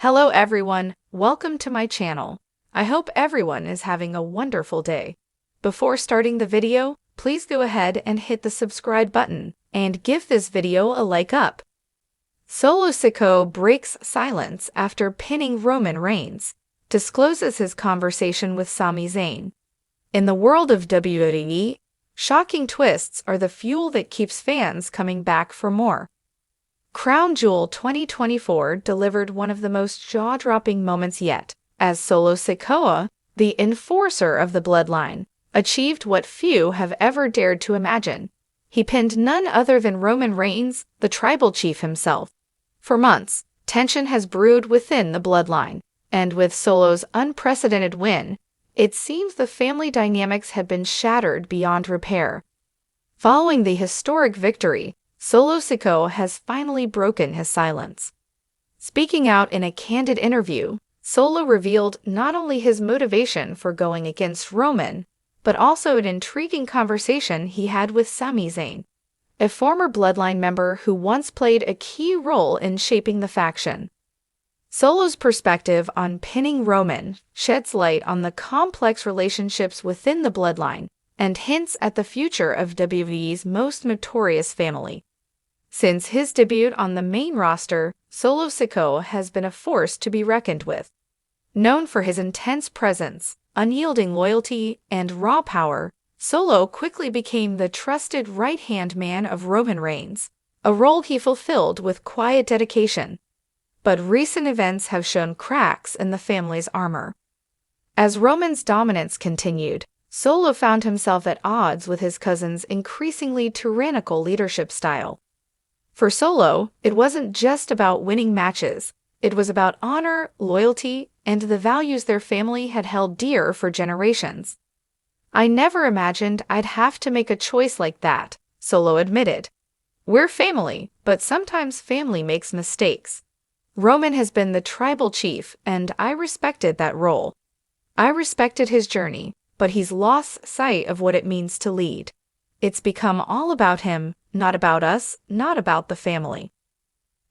Hello everyone, welcome to my channel. I hope everyone is having a wonderful day. Before starting the video, please go ahead and hit the subscribe button and give this video a like up. Solo Sikoa breaks silence after pinning Roman Reigns, discloses his conversation with Sami Zayn. In the world of WWE, shocking twists are the fuel that keeps fans coming back for more. Crown Jewel 2024 delivered one of the most jaw-dropping moments yet, as Solo Sikoa, the enforcer of the bloodline, achieved what few have ever dared to imagine. He pinned none other than Roman Reigns, the tribal chief himself. For months, tension has brewed within the bloodline, and with Solo's unprecedented win, it seems the family dynamics had been shattered beyond repair. Following the historic victory, Solo Sikoa has finally broken his silence. Speaking out in a candid interview, Solo revealed not only his motivation for going against Roman, but also an intriguing conversation he had with Sami Zayn, a former bloodline member who once played a key role in shaping the faction. Solo's perspective on pinning Roman sheds light on the complex relationships within the bloodline and hints at the future of WWE's most notorious family. Since his debut on the main roster, Solo Sikoa has been a force to be reckoned with. Known for his intense presence, unyielding loyalty, and raw power, Solo quickly became the trusted right-hand man of Roman Reigns, a role he fulfilled with quiet dedication. But recent events have shown cracks in the family's armor. As Roman's dominance continued, Solo found himself at odds with his cousin's increasingly tyrannical leadership style. For Solo, it wasn't just about winning matches. It was about honor, loyalty, and the values their family had held dear for generations. "I never imagined I'd have to make a choice like that," Solo admitted. "We're family, but sometimes family makes mistakes. Roman has been the tribal chief, and I respected that role. I respected his journey, but he's lost sight of what it means to lead. It's become all about him, not about us, not about the family."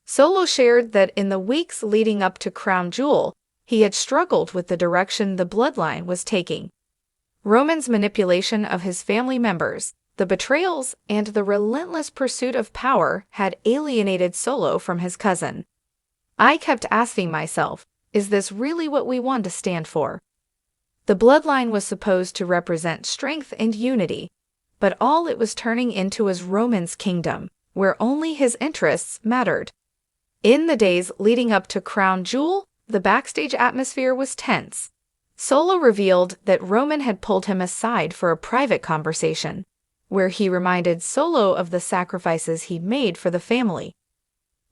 Solo shared that in the weeks leading up to Crown Jewel, he had struggled with the direction the bloodline was taking. Roman's manipulation of his family members, the betrayals, and the relentless pursuit of power had alienated Solo from his cousin. "I kept asking myself, is this really what we want to stand for?" The bloodline was supposed to represent strength and unity, but all it was turning into was Roman's kingdom, where only his interests mattered. In the days leading up to Crown Jewel, the backstage atmosphere was tense. Solo revealed that Roman had pulled him aside for a private conversation, where he reminded Solo of the sacrifices he'd made for the family.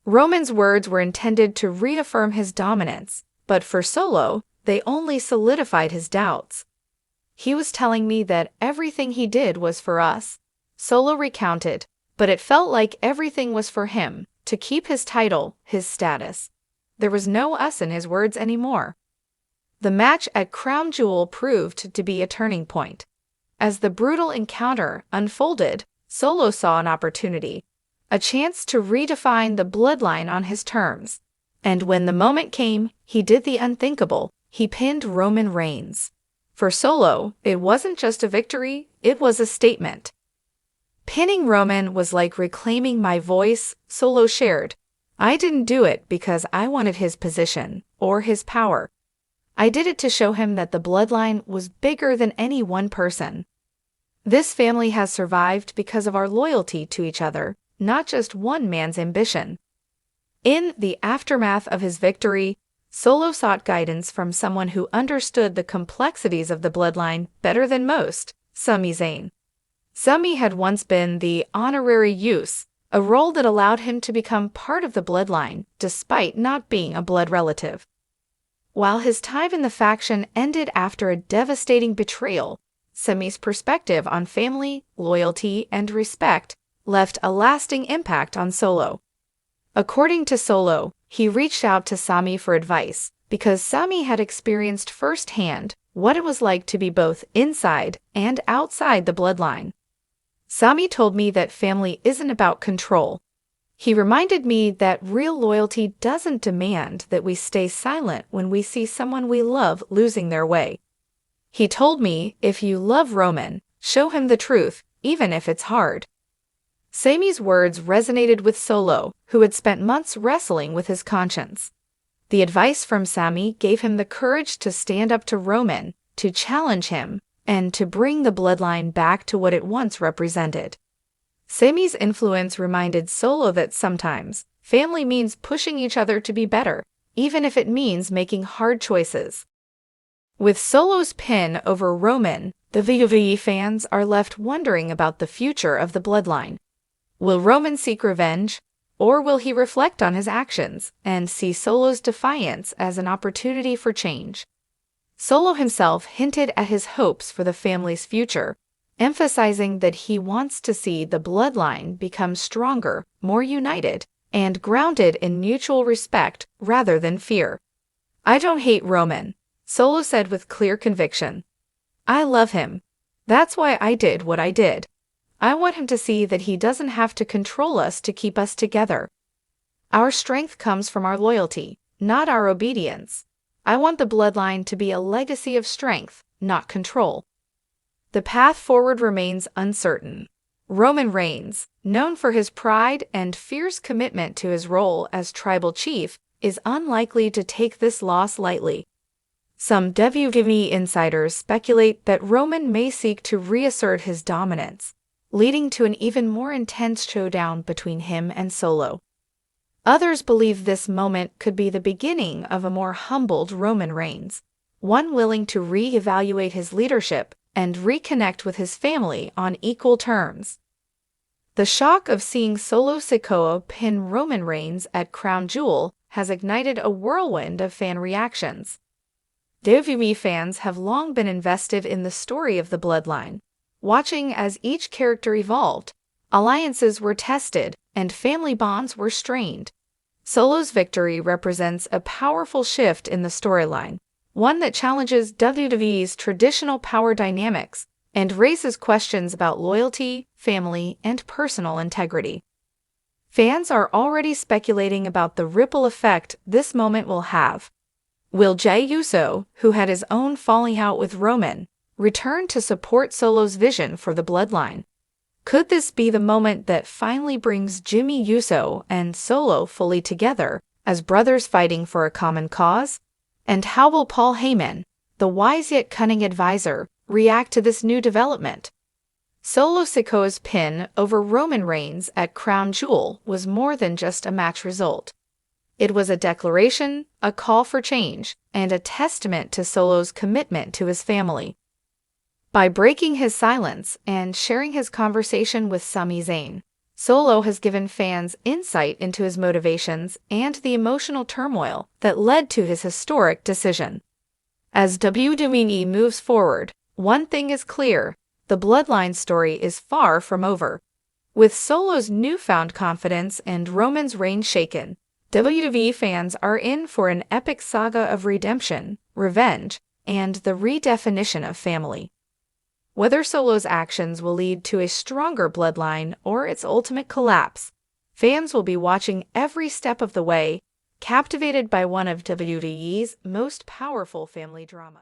Roman's words were intended to reaffirm his dominance, but for Solo, they only solidified his doubts. "He was telling me that everything he did was for us," Solo recounted, "but it felt like everything was for him, to keep his title, his status. There was no us in his words anymore." The match at Crown Jewel proved to be a turning point. As the brutal encounter unfolded, Solo saw an opportunity, a chance to redefine the bloodline on his terms. And when the moment came, he did the unthinkable. He pinned Roman Reigns. For Solo, it wasn't just a victory, it was a statement. "Pinning Roman was like reclaiming my voice," Solo shared. "I didn't do it because I wanted his position or his power. I did it to show him that the bloodline was bigger than any one person. This family has survived because of our loyalty to each other, not just one man's ambition." In the aftermath of his victory, Solo sought guidance from someone who understood the complexities of the bloodline better than most, Sami Zayn. Sami had once been the honorary use, a role that allowed him to become part of the bloodline despite not being a blood relative. While his time in the faction ended after a devastating betrayal, Sami's perspective on family, loyalty, and respect left a lasting impact on Solo. According to Solo, he reached out to Sami for advice because Sami had experienced firsthand what it was like to be both inside and outside the bloodline. "Sami told me that family isn't about control. He reminded me that real loyalty doesn't demand that we stay silent when we see someone we love losing their way. He told me, if you love Roman, show him the truth, even if it's hard. Sami's words resonated with Solo, who had spent months wrestling with his conscience. The advice from Sami gave him the courage to stand up to Roman, to challenge him, and to bring the bloodline back to what it once represented. Sami's influence reminded Solo that sometimes family means pushing each other to be better, even if it means making hard choices. With Solo's pin over Roman, the WWE fans are left wondering about the future of the bloodline. Will Roman seek revenge, or will he reflect on his actions and see Solo's defiance as an opportunity for change? Solo himself hinted at his hopes for the family's future, emphasizing that he wants to see the bloodline become stronger, more united, and grounded in mutual respect rather than fear. "I don't hate Roman," Solo said with clear conviction. "I love him. That's why I did what I did. I want him to see that he doesn't have to control us to keep us together. Our strength comes from our loyalty, not our obedience. I want the bloodline to be a legacy of strength, not control." The path forward remains uncertain. Roman Reigns, known for his pride and fierce commitment to his role as tribal chief, is unlikely to take this loss lightly. Some WWE insiders speculate that Roman may seek to reassert his dominance, leading to an even more intense showdown between him and Solo. Others believe this moment could be the beginning of a more humbled Roman Reigns, one willing to re-evaluate his leadership and reconnect with his family on equal terms. The shock of seeing Solo Sikoa pin Roman Reigns at Crown Jewel has ignited a whirlwind of fan reactions. WWE fans have long been invested in the story of the bloodline, watching as each character evolved, alliances were tested, and family bonds were strained. Solo's victory represents a powerful shift in the storyline, one that challenges WWE's traditional power dynamics and raises questions about loyalty, family, and personal integrity. Fans are already speculating about the ripple effect this moment will have. Will Jey Uso, who had his own falling out with Roman, return to support Solo's vision for the bloodline? Could this be the moment that finally brings Jimmy Uso and Solo fully together as brothers fighting for a common cause? And how will Paul Heyman, the wise yet cunning advisor, react to this new development? Solo Sikoa's pin over Roman Reigns at Crown Jewel was more than just a match result. It was a declaration, a call for change, and a testament to Solo's commitment to his family. By breaking his silence and sharing his conversation with Sami Zayn, Solo has given fans insight into his motivations and the emotional turmoil that led to his historic decision. As WWE moves forward, one thing is clear: the bloodline story is far from over. With Solo's newfound confidence and Roman's reign shaken, WWE fans are in for an epic saga of redemption, revenge, and the redefinition of family. Whether Solo's actions will lead to a stronger bloodline or its ultimate collapse, fans will be watching every step of the way, captivated by one of WWE's most powerful family dramas.